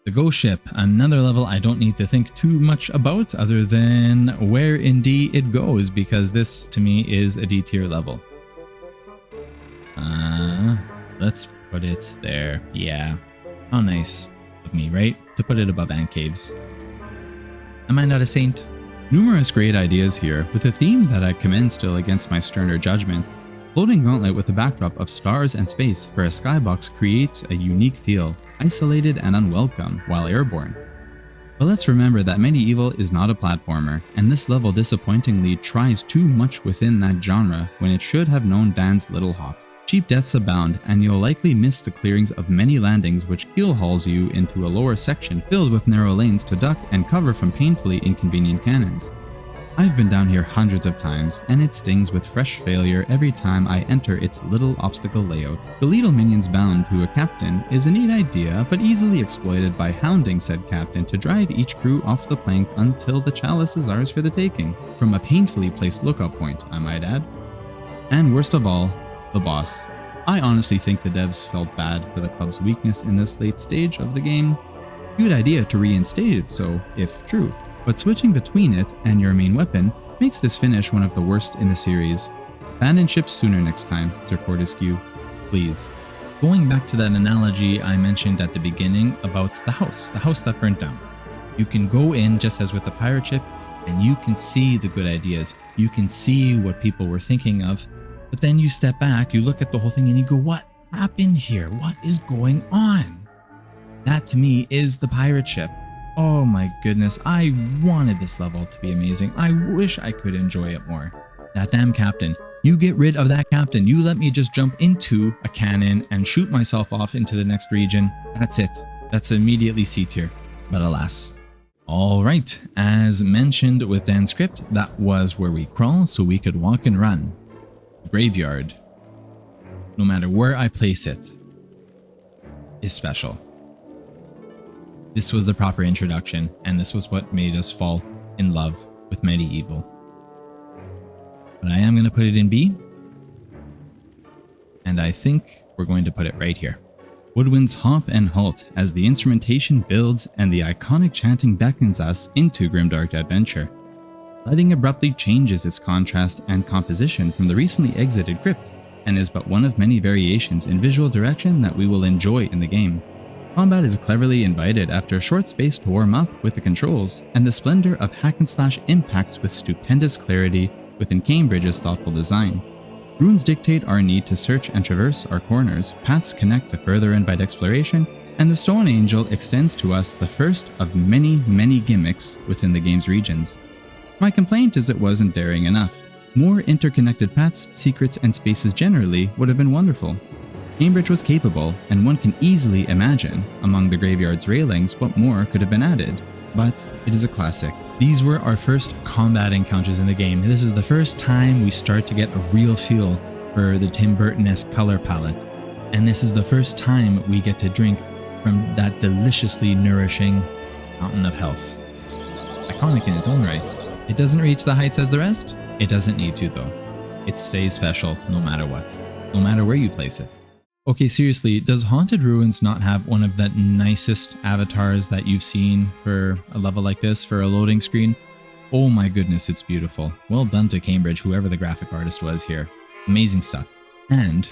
Speaker 1: The Ghost Ship, another level I don't need to think too much about other than where in D it goes, because this to me is a D tier level. Let's put it there. Yeah. How nice of me, right? To put it above ant caves. Am I not a saint?
Speaker 2: Numerous great ideas here, with a theme that I commend still against my sterner judgment. Floating Gauntlet with a backdrop of stars and space for a skybox creates a unique feel, isolated and unwelcome while airborne. But let's remember that MediEvil is not a platformer, and this level disappointingly tries too much within that genre when it should have known Dan's little hops. Cheap deaths abound, and you'll likely miss the clearings of many landings which keel hauls you into a lower section filled with narrow lanes to duck and cover from painfully inconvenient cannons. I've been down here hundreds of times, and it stings with fresh failure every time I enter its little obstacle layout. The little minions bound to a captain is a neat idea, but easily exploited by hounding said captain to drive each crew off the plank until the chalice is ours for the taking. From a painfully placed lookout point, I might add. And worst of all, the boss. I honestly think the devs felt bad for the club's weakness in this late stage of the game. Good idea to reinstate it so, if true, but switching between it and your main weapon makes this finish one of the worst in the series. Abandon ship sooner next time, Sir Fortesque, please.
Speaker 1: Going back to that analogy I mentioned at the beginning about the house that burnt down. You can go in just as with the pirate ship and you can see the good ideas, you can see what people were thinking of, but then you step back, you look at the whole thing and you go, what happened here? What is going on? That to me is the pirate ship. Oh my goodness, I wanted this level to be amazing. I wish I could enjoy it more. That damn captain. You get rid of that captain. You let me just jump into a cannon and shoot myself off into the next region. That's it. That's immediately C tier. But alas. Alright, as mentioned with Dan's script, that was where we crawl so we could walk and run. Graveyard. No matter where I place it, is special. This was the proper introduction, and this was what made us fall in love with MediEvil. But I am going to put it in B, and I think we're going to put it right here.
Speaker 2: Woodwinds hop and halt as the instrumentation builds and the iconic chanting beckons us into grimdark adventure. Lighting abruptly changes its contrast and composition from the recently exited crypt, and is but one of many variations in visual direction that we will enjoy in the game. Combat is cleverly invited after a short space to warm up with the controls, and the splendor of hack and slash impacts with stupendous clarity within Cambridge's thoughtful design. Runes dictate our need to search and traverse our corners, paths connect to further invite exploration, and the Stone Angel extends to us the first of many gimmicks within the game's regions. My complaint is it wasn't daring enough. More interconnected paths, secrets, and spaces generally would have been wonderful. Cambridge was capable, and one can easily imagine, among the graveyard's railings, what more could have been added. But it is a classic.
Speaker 1: These were our first combat encounters in the game. This is the first time we start to get a real feel for the Tim Burton-esque color palette. And this is the first time we get to drink from that deliciously nourishing fountain of health. Iconic in its own right. It doesn't reach the heights as the rest. It doesn't need to though. It stays special no matter what. No matter where you place it. Okay, seriously, does Haunted Ruins not have one of the nicest avatars that you've seen for a level like this, for a loading screen? Oh my goodness, it's beautiful. Well done to Cambridge, whoever the graphic artist was here. Amazing stuff. And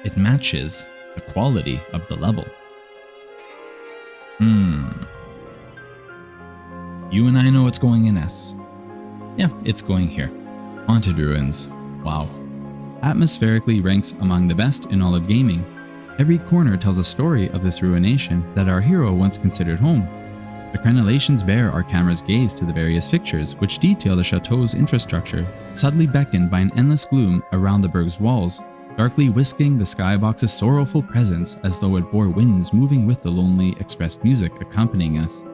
Speaker 1: it matches the quality of the level. You and I know it's going in S. Yeah, it's going here. Haunted Ruins. Wow.
Speaker 2: Atmospherically ranks among the best in all of gaming. Every corner tells a story of this ruination that our hero once considered home. The crenellations bear our camera's gaze to the various fixtures which detail the chateau's infrastructure, subtly beckoned by an endless gloom around the burg's walls, darkly whisking the skybox's sorrowful presence as though it bore winds moving with the lonely expressed music accompanying us.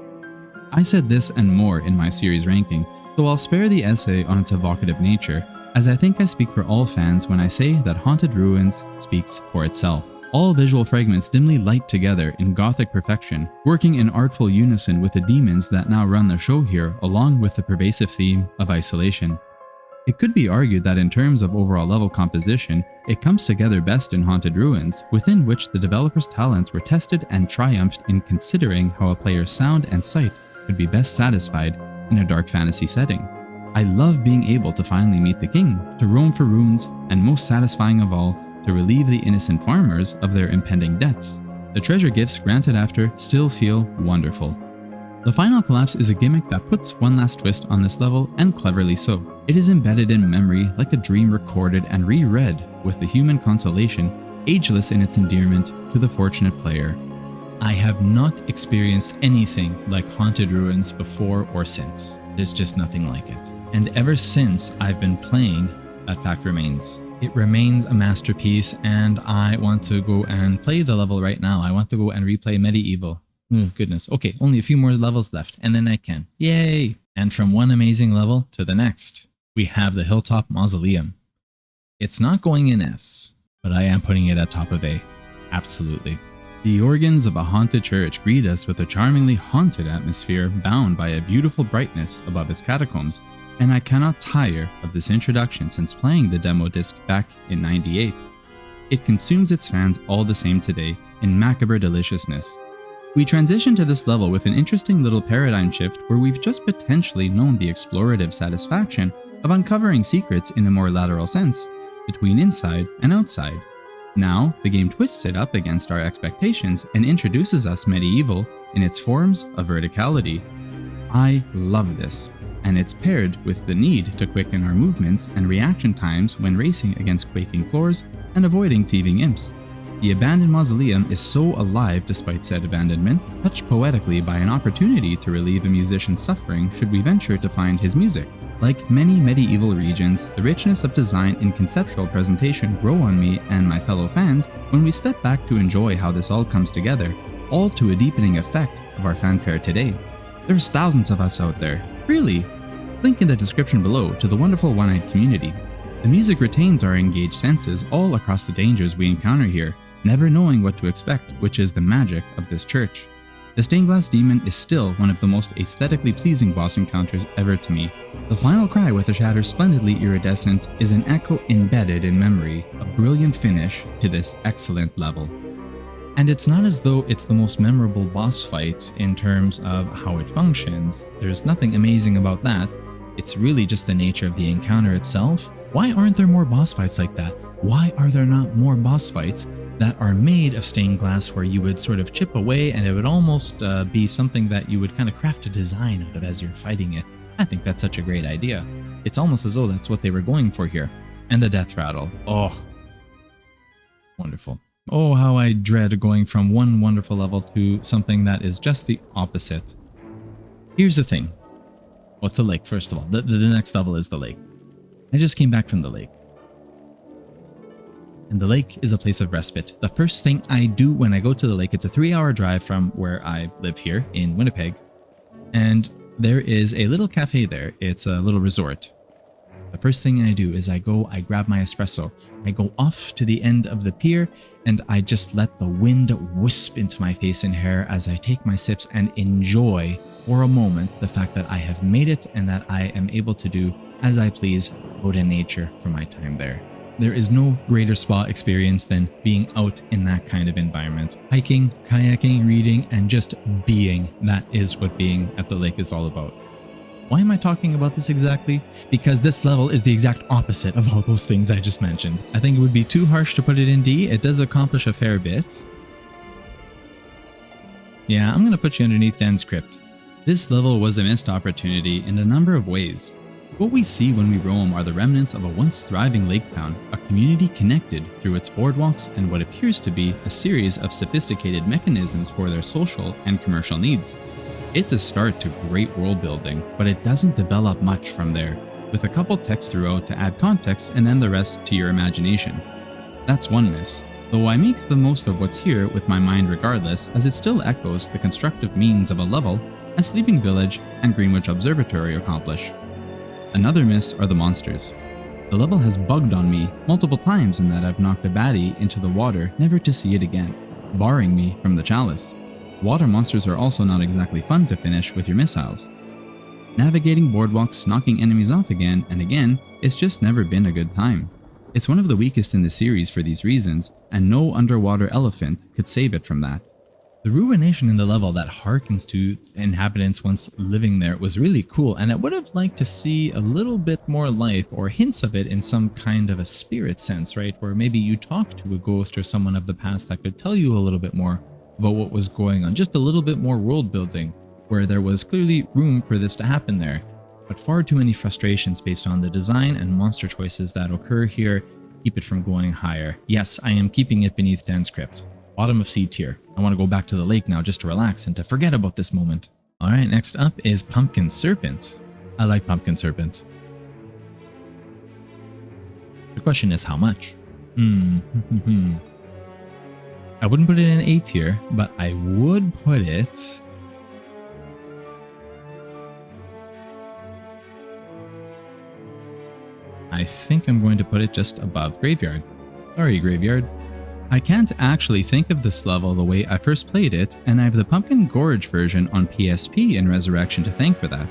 Speaker 2: I said this and more in my series ranking, so I'll spare the essay on its evocative nature, as I think I speak for all fans when I say that Haunted Ruins speaks for itself. All visual fragments dimly light together in gothic perfection, working in artful unison with the demons that now run the show here, along with the pervasive theme of isolation. It could be argued that in terms of overall level composition, it comes together best in Haunted Ruins, within which the developer's talents were tested and triumphed in considering how a player's sound and sight could be best satisfied in a dark fantasy setting. I love being able to finally meet the king, to roam for runes, and most satisfying of all, to relieve the innocent farmers of their impending debts. The treasure gifts granted after still feel wonderful. The final collapse is a gimmick that puts one last twist on this level, and cleverly so. It is embedded in memory like a dream recorded and reread, with the human consolation ageless in its endearment to the fortunate player.
Speaker 1: I have not experienced anything like Haunted Ruins before or since. There's just nothing like it. And ever since I've been playing, that fact remains. It remains a masterpiece, and I want to go and play the level right now. I want to go and replay MediEvil. Oh, goodness. Okay, only a few more levels left, and then I can. Yay! And from one amazing level to the next, we have the Hilltop Mausoleum. It's not going in S, but I am putting it at top of A. Absolutely.
Speaker 2: The organs of a haunted church greet us with a charmingly haunted atmosphere bound by a beautiful brightness above its catacombs, and I cannot tire of this introduction since playing the demo disc back in '98. It consumes its fans all the same today in macabre deliciousness. We transition to this level with an interesting little paradigm shift where we've just potentially known the explorative satisfaction of uncovering secrets in a more lateral sense, between inside and outside. Now, the game twists it up against our expectations and introduces us MediEvil in its forms of verticality. I love this, and it's paired with the need to quicken our movements and reaction times when racing against quaking floors and avoiding thieving imps. The abandoned mausoleum is so alive despite said abandonment, touched poetically by an opportunity to relieve a musician's suffering should we venture to find his music. Like many MediEvil regions, the richness of design and conceptual presentation grow on me and my fellow fans when we step back to enjoy how this all comes together, all to a deepening effect of our fanfare today. There's thousands of us out there, really. Link in the description below to the wonderful one-eyed community. The music retains our engaged senses all across the dangers we encounter here, never knowing what to expect, which is the magic of this church. The Stained Glass Demon is still one of the most aesthetically pleasing boss encounters ever to me. The final cry with a shatter splendidly iridescent is an echo embedded in memory, a brilliant finish to this excellent level.
Speaker 1: And it's not as though it's the most memorable boss fight in terms of how it functions. There's nothing amazing about that. It's really just the nature of the encounter itself. Why aren't there more boss fights like that? Why are there not more boss fights that are made of stained glass where you would sort of chip away and it would almost be something that you would kind of craft a design out of as you're fighting it? I think that's such a great idea. It's almost as though that's what they were going for here. And the death rattle. Oh, wonderful. Oh, how I dread going from one wonderful level to something that is just the opposite. Here's the thing. What's the lake, first of all? The next level is the lake. I just came back from the lake. And the lake is a place of respite. The first thing I do when I go to the lake, it's a 3-hour drive from where I live here in Winnipeg. And there is a little cafe there. It's a little resort. The first thing I do is I grab my espresso. I go off to the end of the pier and I just let the wind wisp into my face and hair as I take my sips and enjoy for a moment the fact that I have made it and that I am able to do as I please out in nature for my time there. There is no greater spa experience than being out in that kind of environment. Hiking, kayaking, reading, and just being. That is what being at the lake is all about. Why am I talking about this exactly? Because this level is the exact opposite of all those things I just mentioned. I think it would be too harsh to put it in D. It does accomplish a fair bit. Yeah, I'm going to put you underneath Dan's crypt.
Speaker 2: This level was a missed opportunity in a number of ways. What we see when we roam are the remnants of a once thriving lake town, a community connected through its boardwalks and what appears to be a series of sophisticated mechanisms for their social and commercial needs. It's a start to great world building, but it doesn't develop much from there, with a couple texts throughout to add context and then the rest to your imagination. That's one miss, though I make the most of what's here with my mind regardless, as it still echoes the constructive means of a level as Sleeping Village and Greenwich Observatory accomplish. Another miss are the monsters. The level has bugged on me multiple times in that I've knocked a baddie into the water never to see it again, barring me from the chalice. Water monsters are also not exactly fun to finish with your missiles. Navigating boardwalks, knocking enemies off again and again, it's just never been a good time. It's one of the weakest in the series for these reasons, and no underwater elephant could save it from that.
Speaker 1: The ruination in the level that harkens to inhabitants once living there was really cool, and I would have liked to see a little bit more life or hints of it in some kind of a spirit sense, right? Where maybe you talk to a ghost or someone of the past that could tell you a little bit more about what was going on, just a little bit more world building, where there was clearly room for this to happen there. But far too many frustrations based on the design and monster choices that occur here keep it from going higher. Yes, I am keeping it beneath Dan's crypt. Bottom of C tier. I want to go back to the lake now just to relax and to forget about this moment. Alright, next up is Pumpkin Serpent. I like Pumpkin Serpent. The question is how much? I wouldn't put it in A tier, but I would put it... I think I'm going to put it just above Graveyard. Sorry, Graveyard.
Speaker 2: I can't actually think of this level the way I first played it, and I have the Pumpkin Gorge version on PSP in Resurrection to thank for that.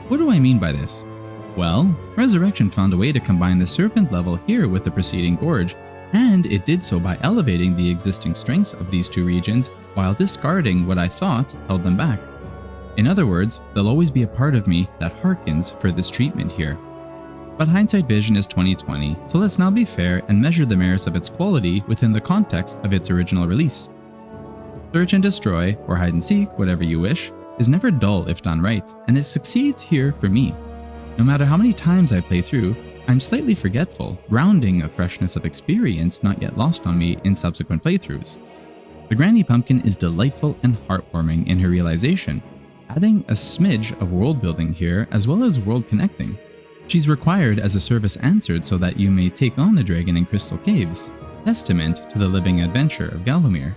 Speaker 2: What do I mean by this? Well, Resurrection found a way to combine the Serpent level here with the preceding Gorge, and it did so by elevating the existing strengths of these two regions while discarding what I thought held them back. In other words, there'll always be a part of me that harkens for this treatment here. But hindsight vision is 2020, so let's now be fair and measure the merits of its quality within the context of its original release. Search and destroy, or hide and seek, whatever you wish, is never dull if done right, and it succeeds here for me. No matter how many times I play through, I'm slightly forgetful, grounding a freshness of experience not yet lost on me in subsequent playthroughs. The Granny Pumpkin is delightful and heartwarming in her realization, adding a smidge of world building here as well as world connecting. She's required as a service answered so that you may take on the dragon in Crystal Caves, testament to the living adventure of Gallowmere.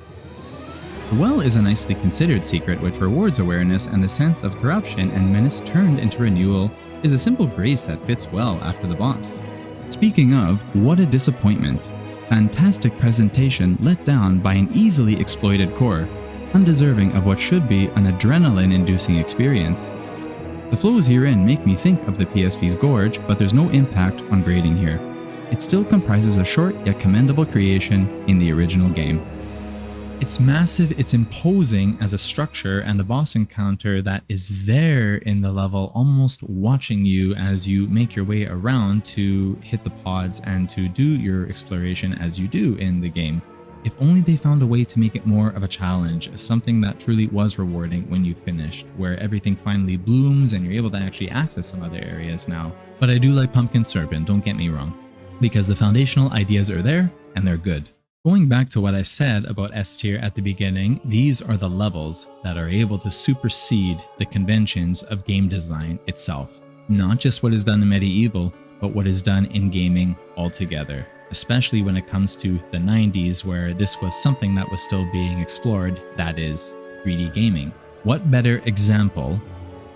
Speaker 2: The well is a nicely considered secret which rewards awareness, and the sense of corruption and menace turned into renewal is a simple grace that fits well after the boss. Speaking of, what a disappointment. Fantastic presentation let down by an easily exploited core, undeserving of what should be an adrenaline-inducing experience. The flows herein make me think of the PSP's Gorge, but there's no impact on grading here. It still comprises a short yet commendable creation in the original game.
Speaker 1: It's massive, it's imposing as a structure and a boss encounter that is there in the level, almost watching you as you make your way around to hit the pods and to do your exploration as you do in the game. If only they found a way to make it more of a challenge, something that truly was rewarding when you finished, where everything finally blooms and you're able to actually access some other areas now. But I do like Pumpkin Serpent, don't get me wrong, because the foundational ideas are there and they're good. Going back to what I said about S tier at the beginning, these are the levels that are able to supersede the conventions of game design itself. Not just what is done in MediEvil, but what is done in gaming altogether. Especially when it comes to the 90s, where this was something that was still being explored, that is 3D gaming. What better example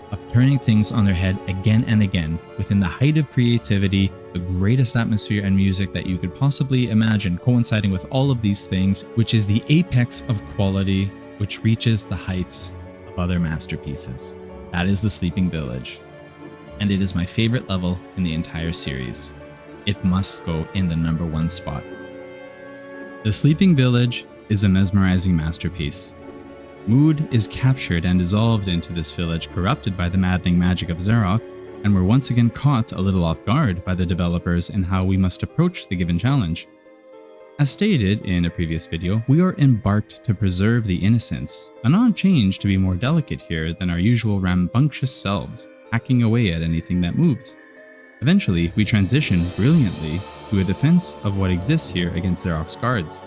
Speaker 1: of turning things on their head again and again within the height of creativity, the greatest atmosphere and music that you could possibly imagine coinciding with all of these things, which is the apex of quality, which reaches the heights of other masterpieces. That is the Sleeping Village. And it is my favorite level in the entire series. It must go in the #1 spot.
Speaker 2: The Sleeping Village is a mesmerizing masterpiece. Mood is captured and dissolved into this village, corrupted by the maddening magic of Zarok, and we're once again caught a little off guard by the developers in how we must approach the given challenge. As stated in a previous video, we are embarked to preserve the innocence, an odd change to be more delicate here than our usual rambunctious selves, hacking away at anything that moves. Eventually, we transition brilliantly to a defense of what exists here against Zarok's guards.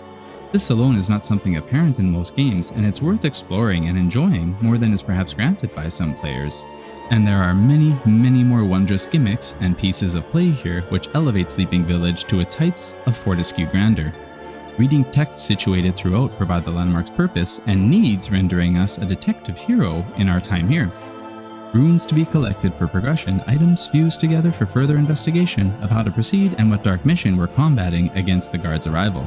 Speaker 2: This alone is not something apparent in most games, and it's worth exploring and enjoying more than is perhaps granted by some players. And there are many, many more wondrous gimmicks and pieces of play here which elevate Sleeping Village to its heights of Fortesque grandeur. Reading texts situated throughout provide the landmark's purpose and needs, rendering us a detective hero in our time here. Runes to be collected for progression, items fused together for further investigation of how to proceed and what dark mission we're combating against the guard's arrival.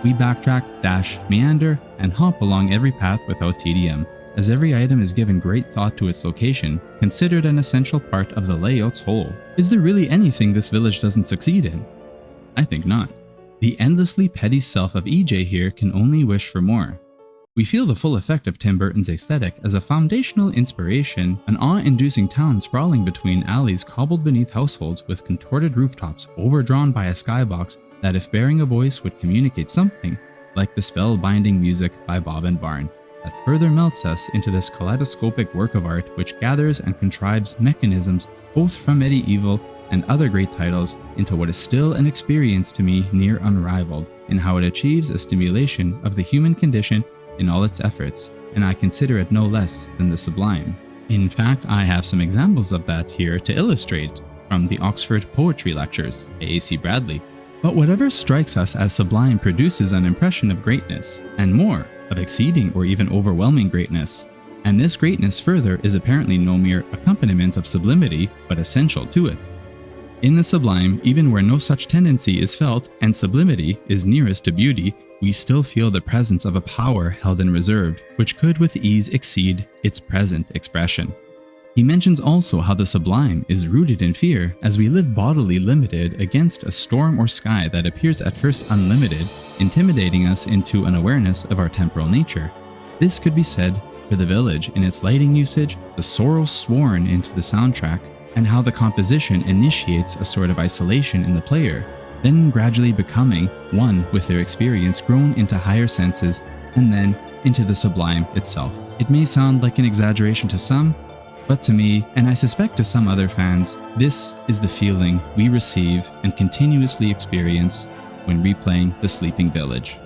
Speaker 2: We backtrack, dash, meander, and hop along every path without TDM, as every item is given great thought to its location, considered an essential part of the layout's whole. Is there really anything this village doesn't succeed in? I think not. The endlessly petty self of EJ here can only wish for more. We feel the full effect of Tim Burton's aesthetic as a foundational inspiration, an awe-inducing town sprawling between alleys cobbled beneath households with contorted rooftops overdrawn by a skybox that, if bearing a voice, would communicate something like the spell-binding music by Bob and Barn, that further melts us into this kaleidoscopic work of art which gathers and contrives mechanisms both from MediEvil and other great titles into what is still an experience to me near unrivaled in how it achieves a stimulation of the human condition in all its efforts, and I consider it no less than the sublime. In fact, I have some examples of that here to illustrate from the Oxford Poetry Lectures, A.A.C. Bradley. But whatever strikes us as sublime produces an impression of greatness, and more, of exceeding or even overwhelming greatness. And this greatness further is apparently no mere accompaniment of sublimity, but essential to it. In the sublime, even where no such tendency is felt and sublimity is nearest to beauty, we still feel the presence of a power held in reserve, which could with ease exceed its present expression. He mentions also how the sublime is rooted in fear, as we live bodily limited against a storm or sky that appears at first unlimited, intimidating us into an awareness of our temporal nature. This could be said for the village in its lighting usage, the sorrow sworn into the soundtrack, and how the composition initiates a sort of isolation in the player, then gradually becoming one with their experience grown into higher senses, and then into the sublime itself. It may sound like an exaggeration to some, but to me, and I suspect to some other fans, this is the feeling we receive and continuously experience when replaying The Sleeping Village.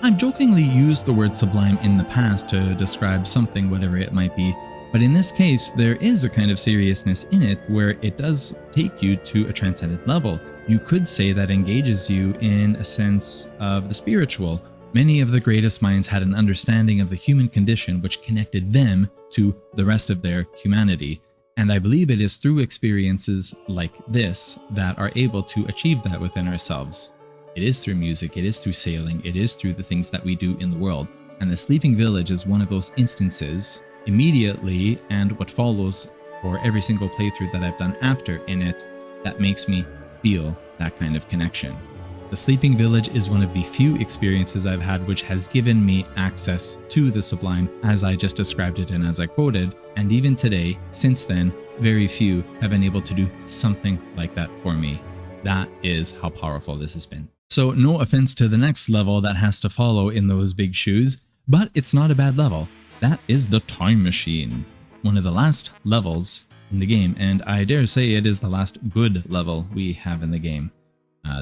Speaker 1: I've jokingly used the word sublime in the past to describe something, whatever it might be, but in this case, there is a kind of seriousness in it where it does take you to a transcendent level. You could say that engages you in a sense of the spiritual. Many of the greatest minds had an understanding of the human condition which connected them to the rest of their humanity. And I believe it is through experiences like this that are able to achieve that within ourselves. It is through music, it is through sailing, it is through the things that we do in the world. And The Sleeping Village is one of those instances immediately, and what follows for every single playthrough that I've done after in it, that makes me feel that kind of connection. The Sleeping Village is one of the few experiences I've had which has given me access to the sublime as I just described it and as I quoted, and even today, since then, very few have been able to do something like that for me. That is how powerful this has been. So no offense to the next level that has to follow in those big shoes, but it's not a bad level. That is the Time Machine, one of the last levels in the game, and I dare say it is the last good level we have in the game.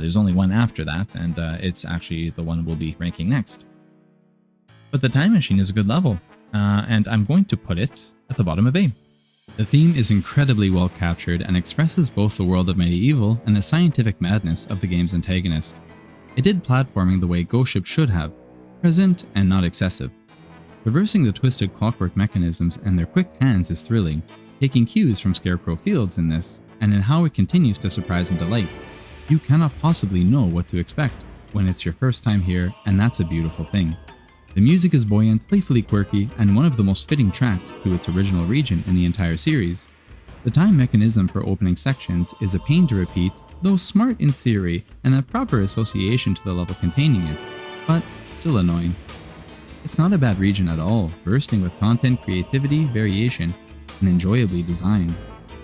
Speaker 1: There's only one after that, and it's actually the one we'll be ranking next. But the Time Machine is a good level, and I'm going to put it at the bottom of A.
Speaker 2: The theme is incredibly well captured and expresses both the world of MediEvil and the scientific madness of the game's antagonist. It did platforming the way Ghost Ship should have, present and not excessive. Reversing the twisted clockwork mechanisms and their quick hands is thrilling, taking cues from Scarecrow Fields in this, and in how it continues to surprise and delight. You cannot possibly know what to expect when it's your first time here, and that's a beautiful thing. The music is buoyant, playfully quirky, and one of the most fitting tracks to its original region in the entire series. The time mechanism for opening sections is a pain to repeat, though smart in theory and a proper association to the level containing it, but still annoying. It's not a bad region at all, bursting with content, creativity, variation, and enjoyably designed.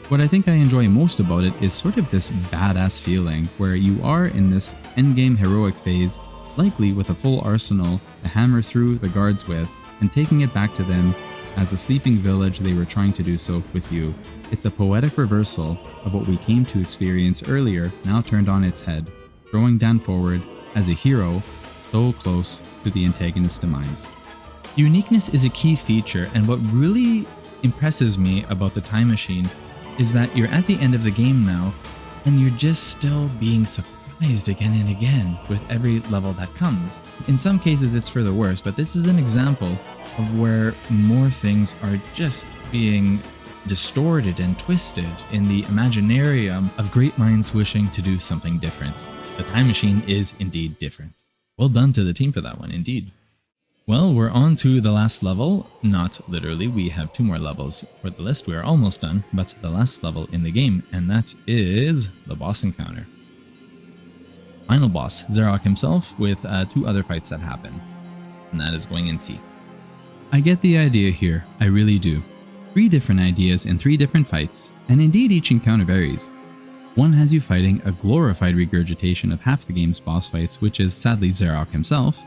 Speaker 2: What I think I enjoy most about it is sort of this badass feeling where you are in this endgame heroic phase, likely with a full arsenal to hammer through the guards with, and taking it back to them as the Sleeping Village they were trying to do so with you. It's a poetic reversal of what we came to experience earlier, now turned on its head, throwing Dan forward as a hero so close to the antagonist's demise.
Speaker 1: Uniqueness is a key feature, and what really impresses me about the Time Machine is that you're at the end of the game now, and you're just still being surprised again and again with every level that comes. In some cases it's for the worse, but this is an example of where more things are just being distorted and twisted in the imaginarium of great minds wishing to do something different. The Time Machine is indeed different. Well done to the team for that one, indeed. Well, we're on to the last level. Not literally, we have 2 more levels for the list. We are almost done, but the last level in the game, and that is the boss encounter. Final boss, Zarok himself, with 2 other fights that happen, and that is going in C.
Speaker 2: I get the idea here, I really do. 3 different ideas in 3 different fights, and indeed each encounter varies. One has you fighting a glorified regurgitation of half the game's boss fights, which is sadly Zarok himself.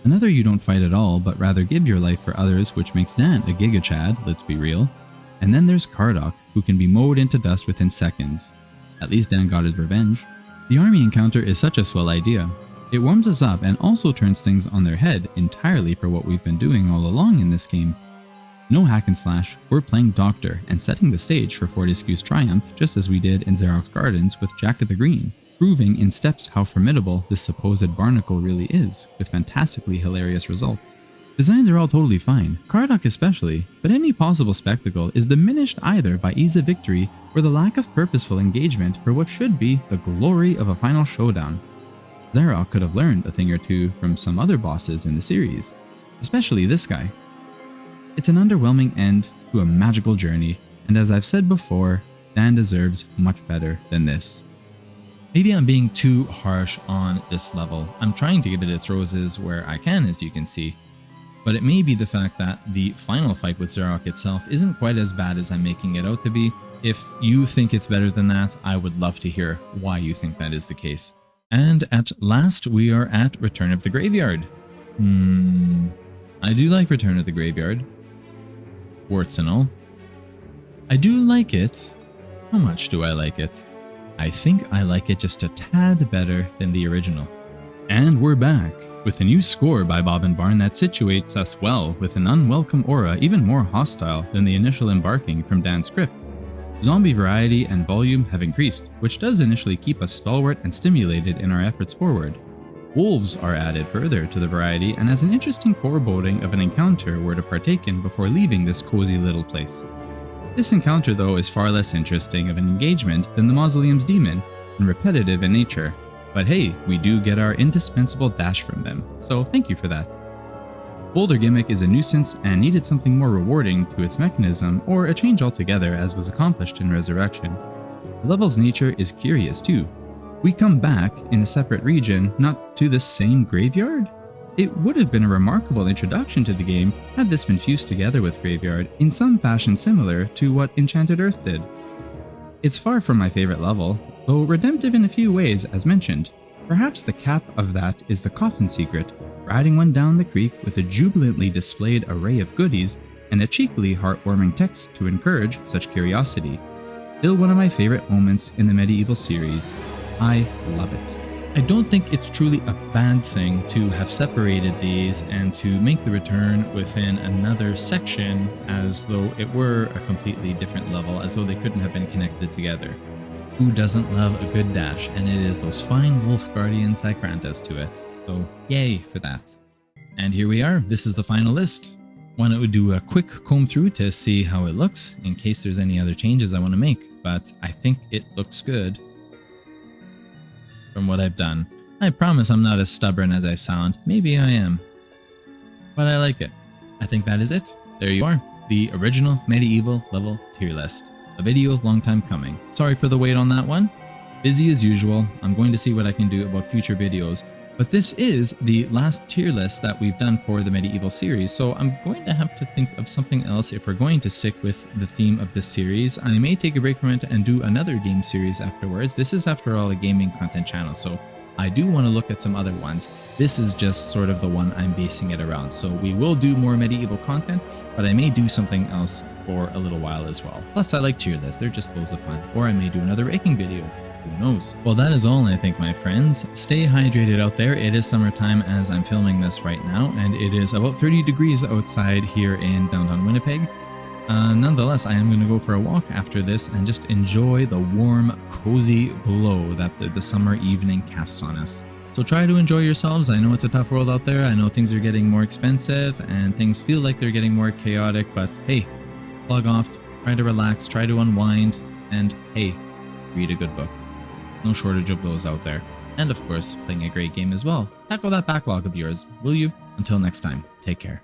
Speaker 2: Another you don't fight at all, but rather give your life for others, which makes Dan a Giga Chad, let's be real. And then there's Kardok, who can be mowed into dust within seconds. At least Dan got his revenge. The army encounter is such a swell idea. It warms us up and also turns things on their head entirely for what we've been doing all along in this game. No hack and slash, we're playing Doctor and setting the stage for Fortesque's triumph just as we did in Xerox Gardens with Jack of the Green, proving in steps how formidable this supposed barnacle really is, with fantastically hilarious results. Designs are all totally fine, Cardok especially, but any possible spectacle is diminished either by ease of victory or the lack of purposeful engagement for what should be the glory of a final showdown. Xerox could have learned a thing or two from some other bosses in the series, especially this guy. It's an underwhelming end to a magical journey, and as I've said before, Dan deserves much better than this.
Speaker 1: Maybe I'm being too harsh on this level. I'm trying to give it its roses where I can, as you can see. But it may be the fact that the final fight with Xerox itself isn't quite as bad as I'm making it out to be. If you think it's better than that, I would love to hear why you think that is the case. And at last, we are at Return of the Graveyard. I do like Return of the Graveyard. Warts and all. I do like it. How much do I like it? I think I like it just a tad better than the original.
Speaker 2: And we're back, with a new score by Bob and Barn that situates us well with an unwelcome aura even more hostile than the initial embarking from Dan's script. Zombie variety and volume have increased, which does initially keep us stalwart and stimulated in our efforts forward. Wolves are added further to the variety and as an interesting foreboding of an encounter we're to partake in before leaving this cozy little place. This encounter though is far less interesting of an engagement than the Mausoleum's demon and repetitive in nature. But hey, we do get our indispensable dash from them, so thank you for that. Boulder gimmick is a nuisance and needed something more rewarding to its mechanism or a change altogether as was accomplished in Resurrection. The level's nature is curious too. We come back in a separate region, not to the same graveyard? It would have been a remarkable introduction to the game had this been fused together with Graveyard in some fashion similar to what Enchanted Earth did. It's far from my favorite level, though redemptive in a few ways as mentioned. Perhaps the cap of that is the coffin secret, riding one down the creek with a jubilantly displayed array of goodies and a cheekily heartwarming text to encourage such curiosity. Still one of my favorite moments in the MediEvil series. I love it.
Speaker 1: I don't think it's truly a bad thing to have separated these and to make the return within another section as though it were a completely different level, as though they couldn't have been connected together. Who doesn't love a good dash? And it is those fine wolf guardians that grant us to it. So yay for that. And here we are. This is the final list. Why don't we do a quick comb through to see how it looks in case there's any other changes I want to make, but I think it looks good from what I've done. I promise I'm not as stubborn as I sound. Maybe I am, but I like it. I think that is it. There you are, the original MediEvil level tier list. A video long time coming. Sorry for the wait on that one. Busy as usual. I'm going to see what I can do about future videos. But this is the last tier list that we've done for the MediEvil series, so I'm going to have to think of something else if we're going to stick with the theme of this series. I may take a break from it and do another game series afterwards. This is, after all, a gaming content channel, so I do want to look at some other ones. This is just sort of the one I'm basing it around, so we will do more MediEvil content, but I may do something else for a little while as well. Plus, I like tier lists. They're just loads of fun. Or I may do another ranking video. Who knows? Well, that is all, I think, my friends. Stay hydrated out there. It is summertime as I'm filming this right now, and it is about 30 degrees outside here in downtown Winnipeg. Nonetheless, I am going to go for a walk after this and just enjoy the warm, cozy glow that the summer evening casts on us. So try to enjoy yourselves. I know it's a tough world out there. I know things are getting more expensive and things feel like they're getting more chaotic, but hey, plug off, try to relax, try to unwind, and hey, read a good book. No shortage of those out there. And of course, playing a great game as well. Tackle that backlog of yours, will you? Until next time, take care.